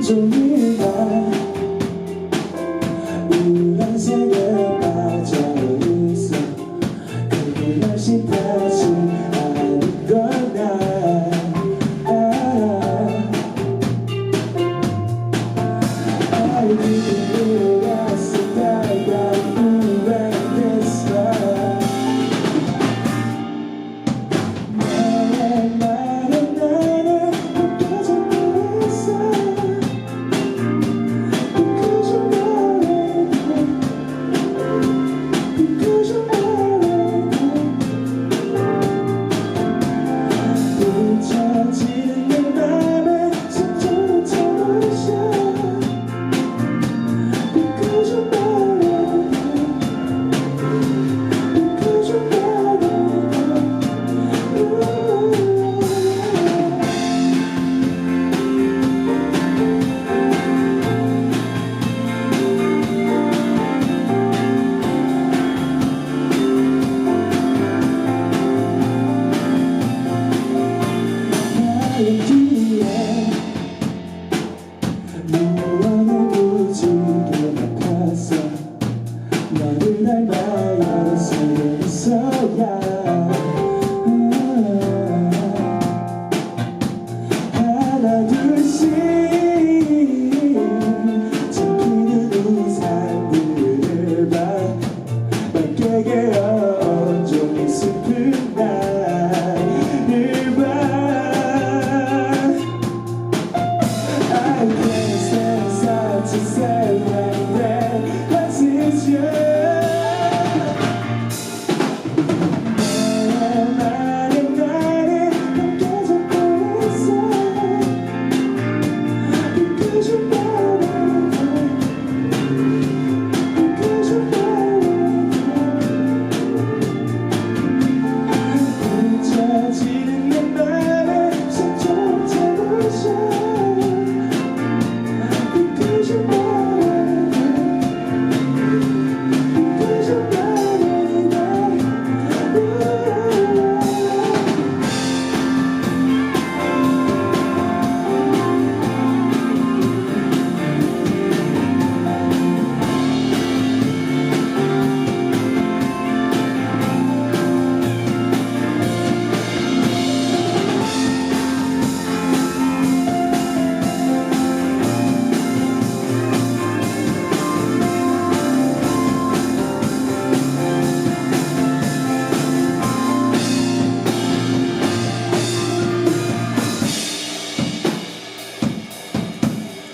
온종일 다 우울한 색에 빠져있어. 그게 다시 다시 아는 걸 나 알기를 갔었다가 불안했어. 나의 말은 나는 느껴져 버렸어. Because you're mine, because you're mine. 잊혀지는 내 맘에 숨도 차버리셔. Because you're mine, because you're mine. 나의 뒤에 무언을 무지개 같아서 너를 닮아야 있어야 하나 둘씩